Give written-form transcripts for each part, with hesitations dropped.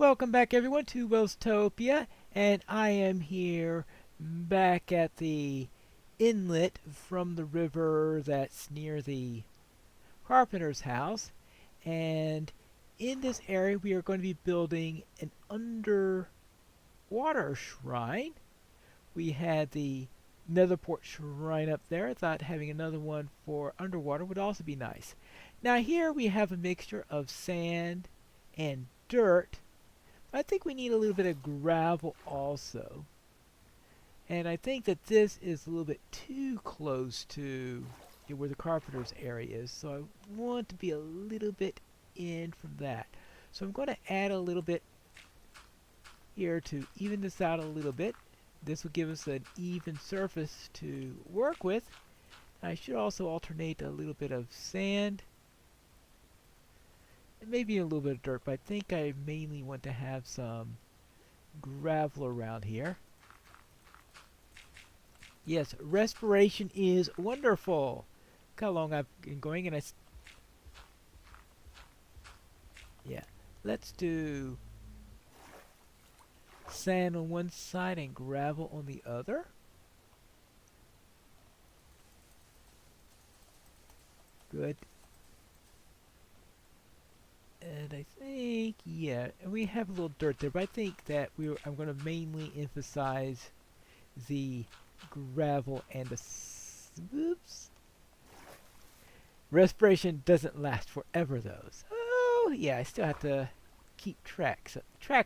Welcome back everyone to Wellstopia, and I am here back at the inlet from the river that's near the carpenter's house. And in this area we are going to be building an underwater shrine. We had the Netherport shrine up there. I thought having another one for underwater would also be nice. Now here we have a mixture of sand and dirt. I think we need a little bit of gravel also. And I think that this is a little bit too close to where the carpenter's area is. So I want to be a little bit in from that. So I'm going to add a little bit here to even this out a little bit. This will give us an even surface to work with. I should also alternate a little bit of sand and maybe a little bit of dirt, but I think I mainly want to have some gravel around here. Yes, respiration is wonderful. Look how long I've been going, and yeah, let's do sand on one side and gravel on the other. Good. And I think, yeah, and we have a little dirt there, but I think that I'm going to mainly emphasize the gravel and the oops. Respiration doesn't last forever though. So yeah, I still have to keep track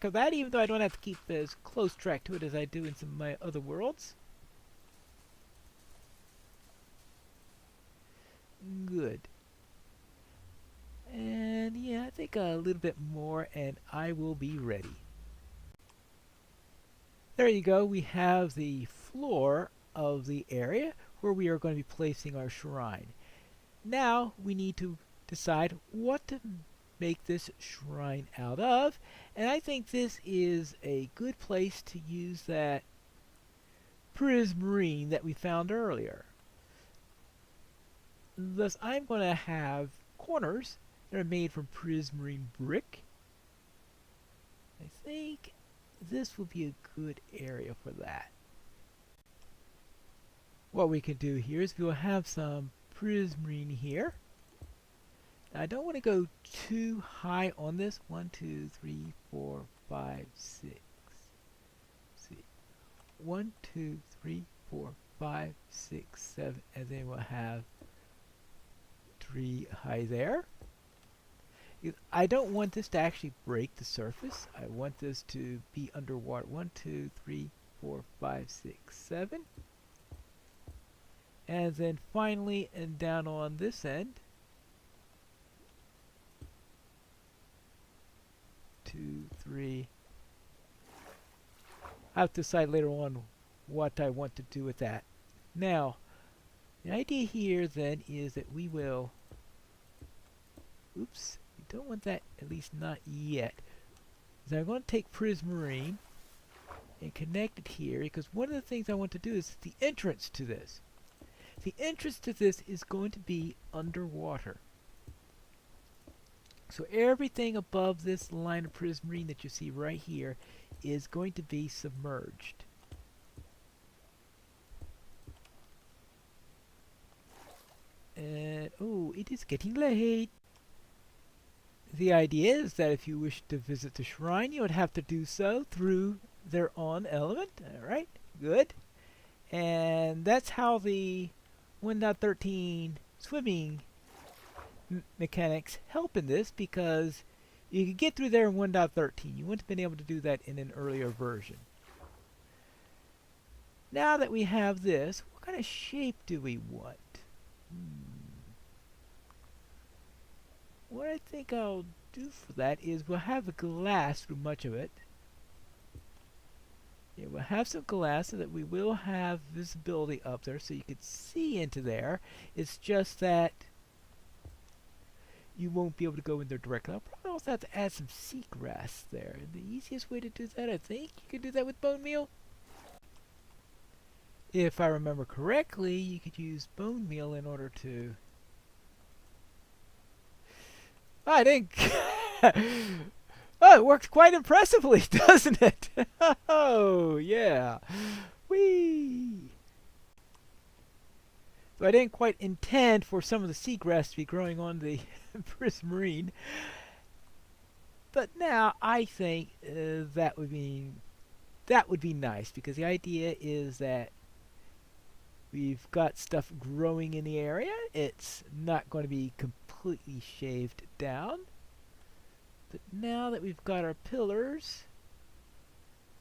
of that, even though I don't have to keep as close track to it as I do in some of my other worlds. Good. And yeah, I think a little bit more and I will be ready. There you go. We have the floor of the area where we are going to be placing our shrine. Now we need to decide what to make this shrine out of, and I think this is a good place to use that prismarine that we found earlier. Thus I'm going to have corners that are made from prismarine brick. I think this will be a good area for that. What we can do here is we'll have some prismarine here. Now I don't want to go too high on this. 1, 2, 3, 4, 5, 6. Let's see. 1, 2, 3, 4, 5, 6, 7, and then we'll have 3 high there. I don't want this to actually break the surface. I want this to be underwater. 1, 2, 3, 4, 5, 6, 7. And then finally, and down on this end, 2, 3. I'll have to decide later on what I want to do with that. Now, the idea here then is that we will, oops, we don't want that, at least not yet. So I'm going to take prismarine and connect it here, because one of the things I want to do is the entrance to this. The entrance to this is going to be underwater. So everything above this line of prismarine that you see right here is going to be submerged. And oh, it is getting late. The idea is that if you wish to visit the shrine, you would have to do so through their own element. Alright, good. And that's how the 1.13 swimming mechanics help in this, because you could get through there in 1.13. You wouldn't have been able to do that in an earlier version. Now that we have this, what kind of shape do we want? What I think I'll do for that is we'll have the glass through much of it. Yeah, we'll have some glass so that we will have visibility up there so you can see into there. It's just that you won't be able to go in there directly. I'll probably also have to add some seagrass there. And the easiest way to do that, I think, you could do that with bone meal. If I remember correctly, you could use bone meal in order to... I think Oh, it works quite impressively, doesn't it? Oh, yeah. Whee! So I didn't quite intend for some of the seagrass to be growing on the prismarine, but now I think that would be nice because the idea is that we've got stuff growing in the area. It's not going to be completely shaved down. But now that we've got our pillars,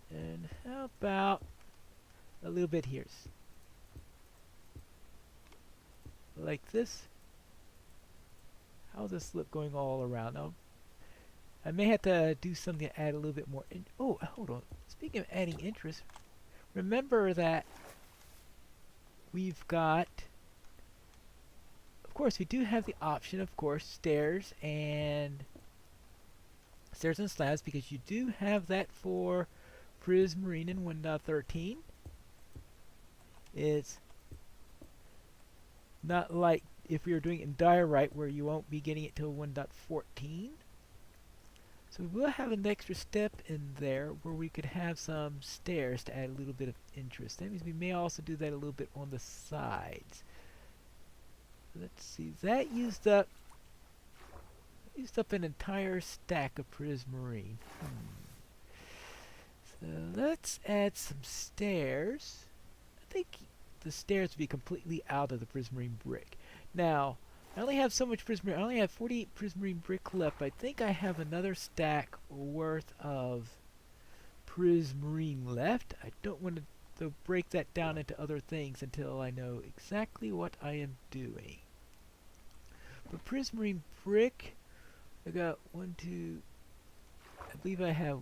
and how about a little bit here? Like this. How's this look going all around? Now, I may have to do something to add a little bit more. Oh, hold on. Speaking of adding interest, remember that we've got, of course, we do have the option, of course, stairs and slabs, because you do have that for Prismarine in 1.13. It's not like if we were doing it in Diorite where you won't be getting it till 1.14. So we will have an extra step in there where we could have some stairs to add a little bit of interest. That means we may also do that a little bit on the sides. Let's see, that used up an entire stack of Prismarine. So let's add some stairs. I think the stairs would be completely out of the Prismarine brick. Now, I only have so much Prismarine. I only have 48 Prismarine brick left. I think I have another stack worth of Prismarine left. I don't want to break that down into other things until I know exactly what I am doing. For Prismarine brick, I got I believe I have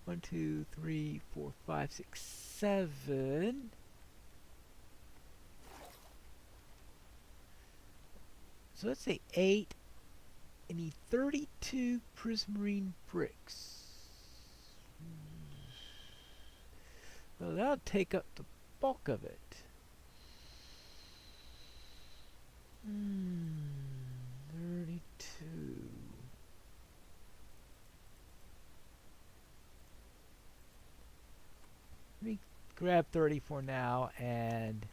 1, 2, 3, 4, 5, 6, 7. So let's say 8. I need 32 Prismarine bricks. Well, that'll take up the bulk of it. 32. Let me grab 30 for now and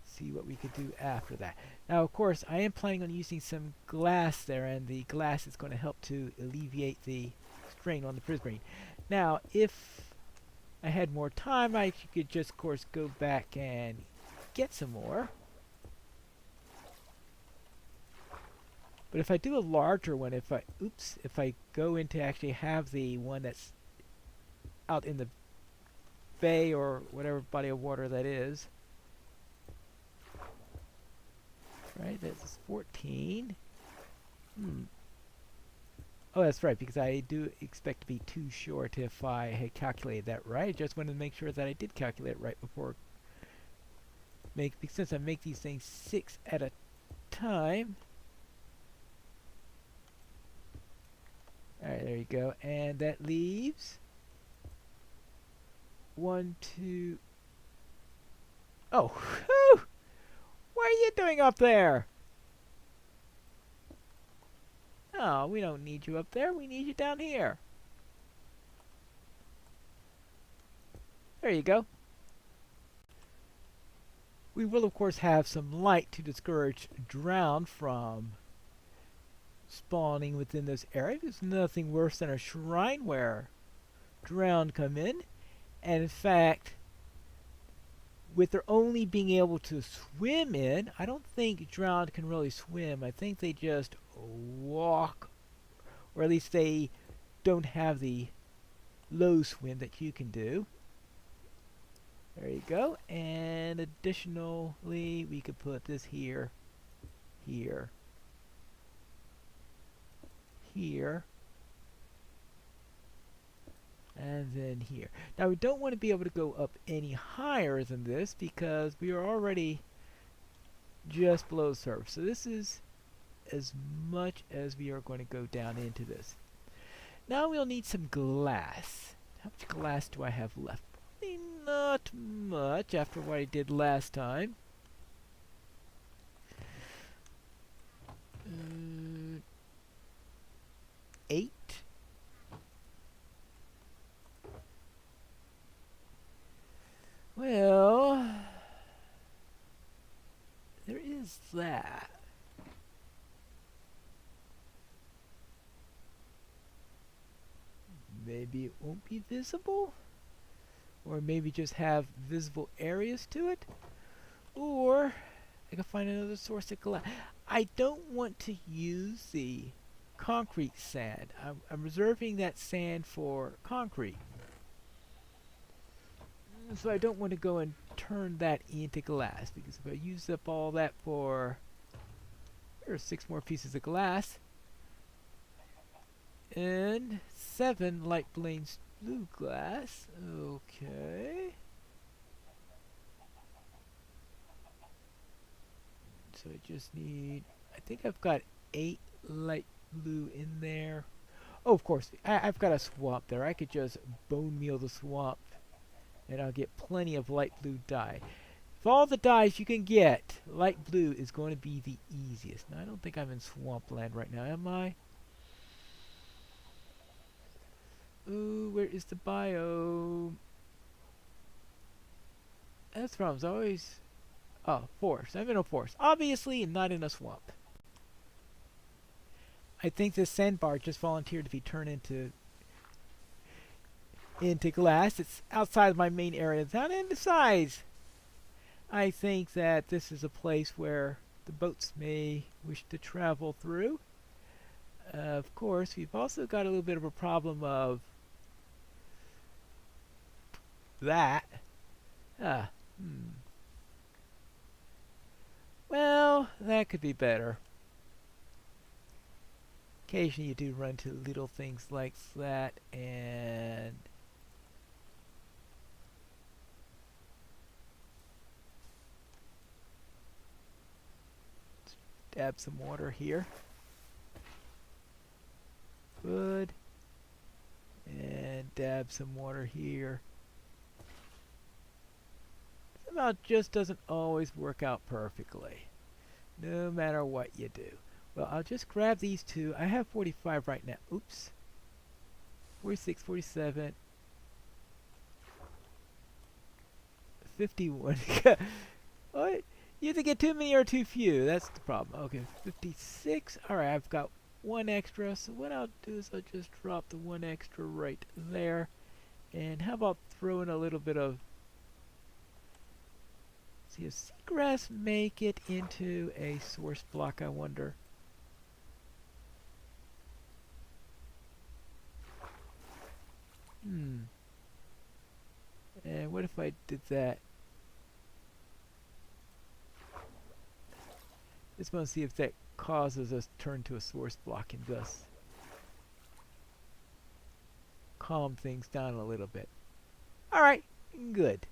see what we could do after that. Now, of course, I am planning on using some glass there, and the glass is going to help to alleviate the strain on the Prismarine. Now, if I had more time, I could just, of course, go back and get some more. But if I do a larger one, if I go in to actually have the one that's out in the bay or whatever body of water that is, right, that's 14. Oh, that's right, because I do expect to be too short if I had calculated that right. I just wanted to make sure that I did calculate it right before since I make these things 6 at a time. Alright, there you go. And that leaves 1, 2. Oh, whew! What are you doing up there? Oh, we don't need you up there. We need you down here. There you go. We will, of course, have some light to discourage drown from spawning within this area. There's nothing worse than a shrine where drown come in. And in fact, with their only being able to swim in, I don't think drown can really swim. I think they just walk, or at least they don't have the low swim that you can do. There you go. And additionally, we could put this here, here, here, and then here. Now we don't want to be able to go up any higher than this because we are already just below the surface. So this is as much as we are going to go down into this. Now we'll need some glass. How much glass do I have left? Probably not much after what I did last time. that? Maybe it won't be visible? Or maybe just have visible areas to it? Or I can find another source of glass. I don't want to use the concrete sand. I'm reserving that sand for concrete. So I don't want to go and turn that into glass, because if I use up all that for... There's 6 more pieces of glass. And 7 light blue glass. Okay. So I just need... I think I've got 8 light blue in there. Oh, of course, I've got a swamp there. I could just bone meal the swamp, and I'll get plenty of light blue dye. Of all the dyes you can get, light blue is going to be the easiest. Now, I don't think I'm in swampland right now, am I? Ooh, where is the biome? That's the problem. It's always... Oh, forest. I'm in a forest. Obviously, not in a swamp. I think this sandbar just volunteered to be turned into glass. It's outside of my main area of town, and besides, I think that this is a place where the boats may wish to travel through. Of course, we've also got a little bit of a problem of that. Well, that could be better. Occasionally you do run into little things like that, and dab some water here. Good. And dab some water here. Somehow it just doesn't always work out perfectly, no matter what you do. Well, I'll just grab these 2. I have 45 right now. Oops. 46, 47. 51. What? You either get too many or too few. That's the problem. Okay, 56. Alright, I've got 1 extra. So what I'll do is I'll just drop the 1 extra right there. And how about throw in a little bit of... See, does seagrass make it into a source block, I wonder? And what if I did that? Just want to see if that causes us to turn to a source block and thus calm things down a little bit. Alright, good.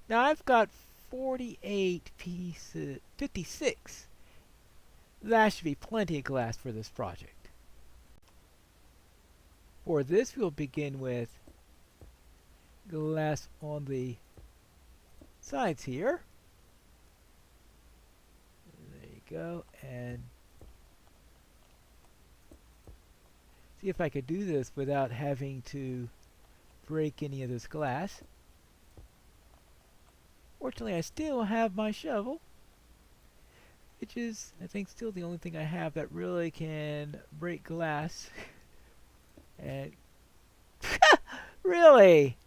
Now I've got 48 pieces, 56. That should be plenty of glass for this project. For this, we'll begin with glass on the sides here. There you go. And see if I could do this without having to break any of this glass. Fortunately, I still have my shovel, which is, I think, still the only thing I have that really can break glass. And really?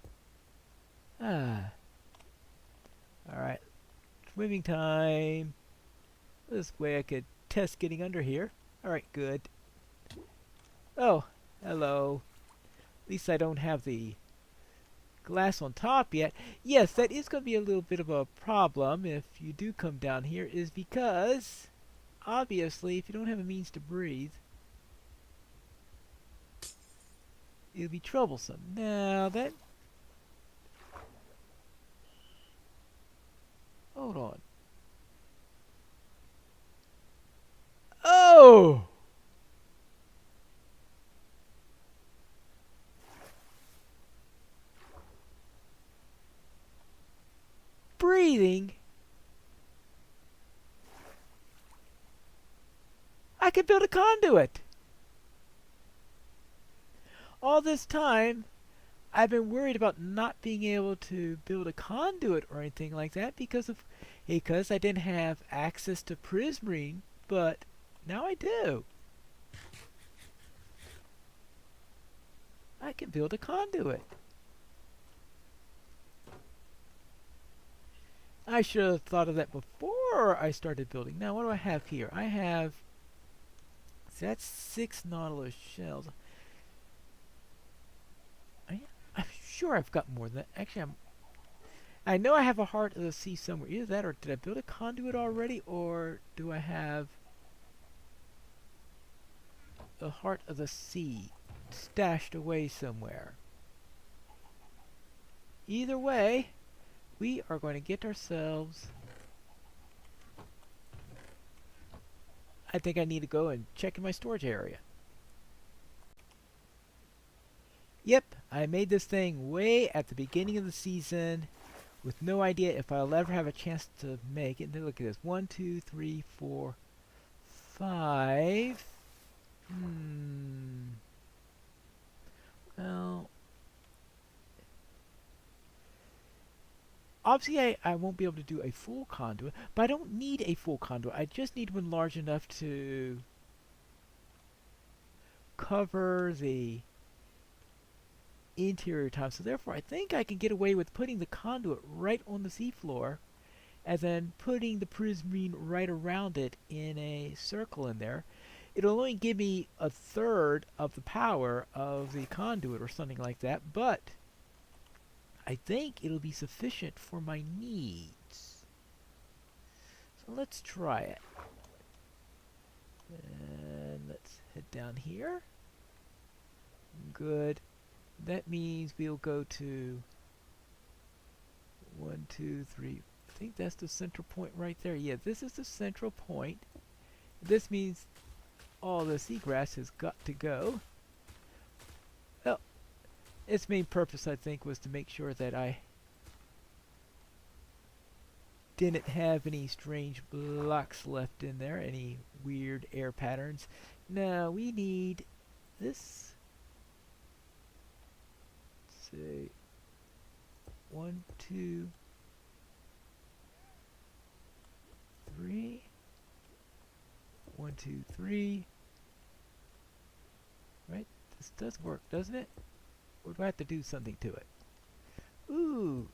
Alright. Swimming time. This way I could test getting under here. Alright, good. Oh, hello. At least I don't have the glass on top yet. Yes, that is going to be a little bit of a problem if you do come down here, is because obviously if you don't have a means to breathe, it'll be troublesome. Now that... Hold on. Oh! Breathing? I could build a conduit! All this time, I've been worried about not being able to build a conduit or anything like that because of because I didn't have access to Prismarine, but now I do. I can build a conduit. I should have thought of that before I started building. Now, what do I have here? I have... See, that's 6 Nautilus shells. I'm sure I've got more than that. Actually, I know I have a Heart of the Sea somewhere. Either that or did I build a conduit already? Or do I have the Heart of the Sea stashed away somewhere? Either way, we are going to get ourselves... I think I need to go and check in my storage area. Yep, I made this thing way at the beginning of the season with no idea if I'll ever have a chance to make it. And look at this. 1, 2, 3, 4, 5. Well, obviously I won't be able to do a full conduit, but I don't need a full conduit. I just need one large enough to cover the interior time. So therefore I think I can get away with putting the conduit right on the seafloor and then putting the Prismarine right around it in a circle in there. It'll only give me a third of the power of the conduit or something like that, but I think it'll be sufficient for my needs. So let's try it. And let's head down here. Good. That means we'll go to 1, 2, 3. I think that's the central point right there. Yeah, this is the central point. This means all the seagrass has got to go. Well, its main purpose, I think, was to make sure that I didn't have any strange blocks left in there, any weird air patterns. Now, we need this. Say 1, 2, 3. 1, 2, 3. Right? This does work, doesn't it? Or do I have to do something to it? Ooh.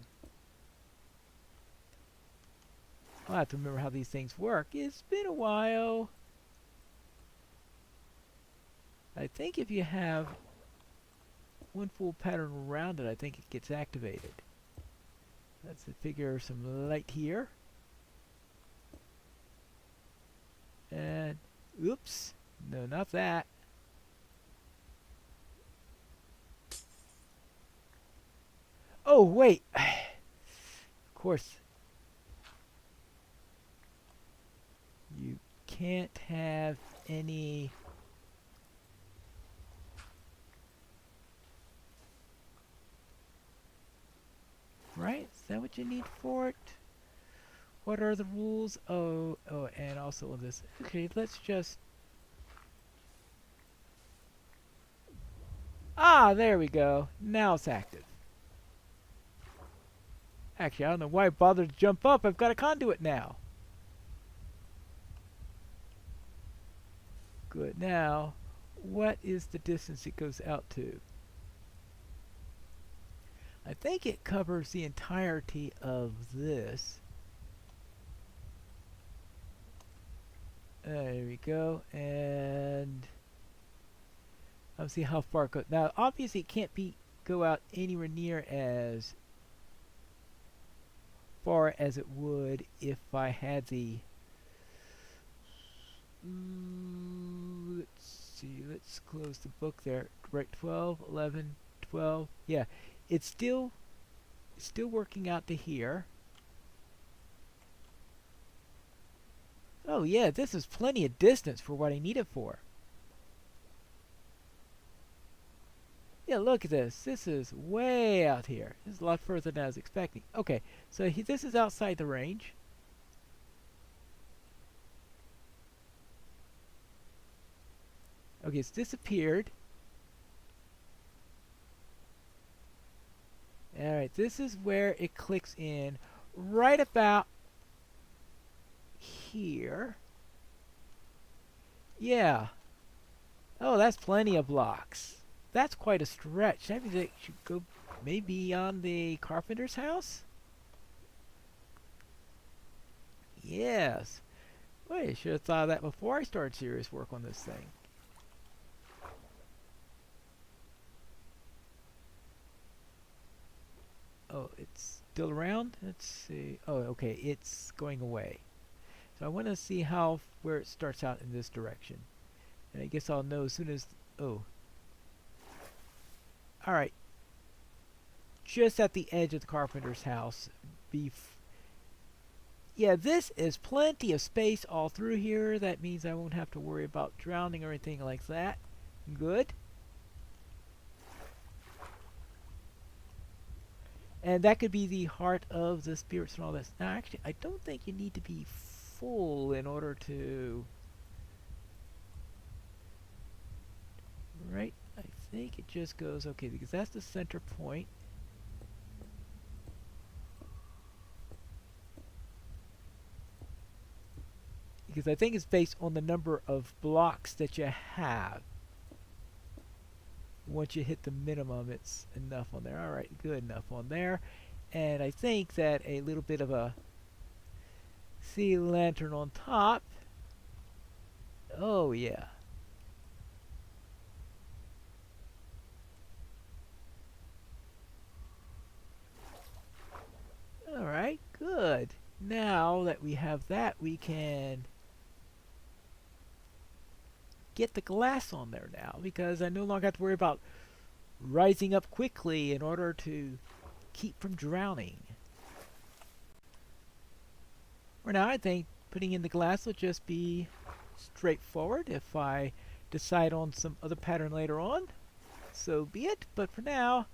I'll have to remember how these things work. It's been a while. I think if you have one full pattern around it, I think it gets activated. Let's figure some light here. And, oops, no, not that. Oh, wait. Of course. You can't have any... Right? Is that what you need for it? What are the rules? Oh, and also on this. Okay, let's just... Ah, there we go. Now it's active. Actually, I don't know why I bothered to jump up. I've got a conduit now. Good. Now, what is the distance it goes out to? I think it covers the entirety of this. There we go. And let's see how far it goes. Now, obviously, it can't go out anywhere near as far as it would if I had the... let's see. Let's close the book there. Right, 12, 11, 12. Yeah. It's still working out to here. Oh yeah, this is plenty of distance for what I need it for. Yeah, look at this. This is way out here. This is a lot further than I was expecting. Okay, so this is outside the range. Okay, it's disappeared. Alright, this is where it clicks in right about here. Yeah. Oh, that's plenty of blocks. That's quite a stretch. That means it should go maybe on the carpenter's house? Yes. Wait, I should have thought of that before I started serious work on this thing. Oh, it's still around? Let's see. Oh, okay, it's going away. So I want to see where it starts out in this direction. And I guess I'll know as soon as... Oh. Alright. Just at the edge of the carpenter's house. Yeah, this is plenty of space all through here. That means I won't have to worry about drowning or anything like that. Good. And that could be the heart of the spirits and all this. Now, actually, I don't think you need to be full in order to... Right? I think it just goes... Okay, because that's the center point. Because I think it's based on the number of blocks that you have. Once you hit the minimum, it's enough on there. Alright, good enough on there. And I think that a little bit of a sea lantern on top. Oh, yeah. Alright, good. Now that we have that, we can get the glass on there now, because I no longer have to worry about rising up quickly in order to keep from drowning. For now, I think putting in the glass will just be straightforward. If I decide on some other pattern later on, so be it. But for now,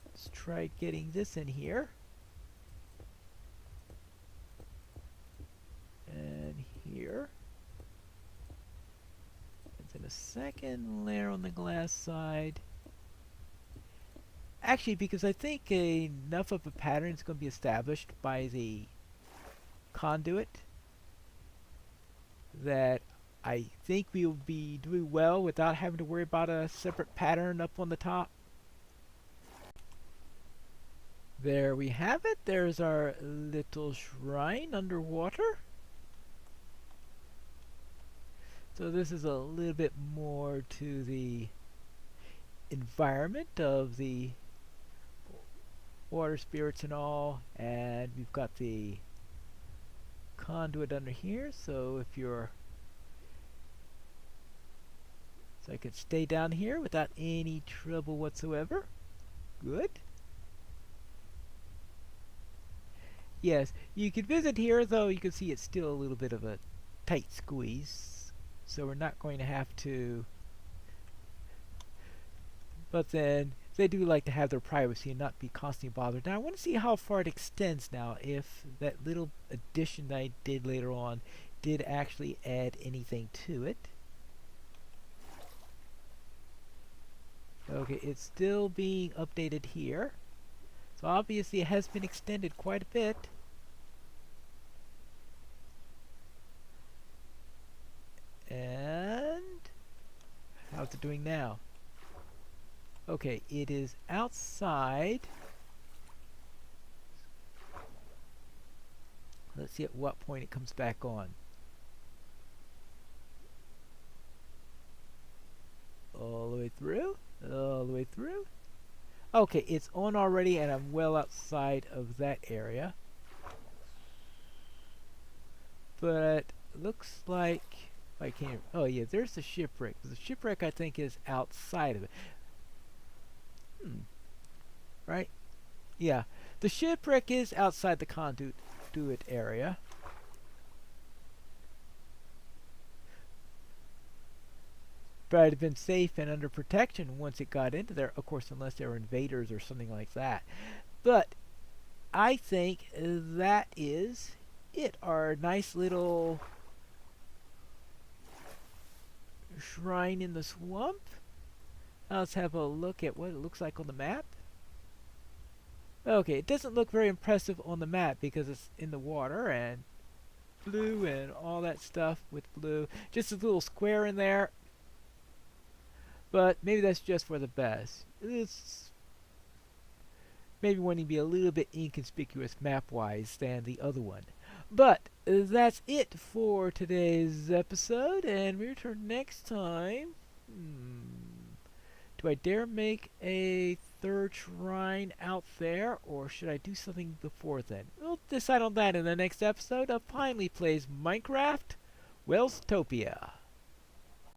let's try getting this in here. And here. And then a second layer on the glass side. Actually, because I think enough of a pattern is going to be established by the conduit that I think we will be doing well without having to worry about a separate pattern up on the top. There we have it. There's our little shrine underwater. So this is a little bit more to the environment of the water spirits and all, and we've got the conduit under here, so if you're... So I can stay down here without any trouble whatsoever. Good. Yes, you can visit here, though you can see it's still a little bit of a tight squeeze, so we're not going to have to... But then, they do like to have their privacy and not be constantly bothered. Now, I want to see how far it extends now, if that little addition that I did later on did actually add anything to it. Okay, it's still being updated here. So obviously it has been extended quite a bit. And how's it doing now? Okay, it is outside. Let's see at what point it comes back on. All the way through? All the way through? Okay, it's on already and I'm well outside of that area. But looks like I can't... Oh yeah, there's the shipwreck. The shipwreck I think is outside of it. Right? Yeah. The shipwreck is outside the conduit area. But it'd have been safe and under protection once it got into there, of course, unless there were invaders or something like that. But I think that is it. Our nice little shrine in the swamp. Now let's have a look at what it looks like on the map. Okay, it doesn't look very impressive on the map because it's in the water and blue and all that stuff with blue. Just a little square in there, but maybe that's just for the best. It's maybe wanting to be a little bit inconspicuous map-wise than the other one. But that's it for today's episode, and we return next time. Do I dare make a third shrine out there, or should I do something before then? We'll decide on that in the next episode of Finally Plays Minecraft Wellstopia.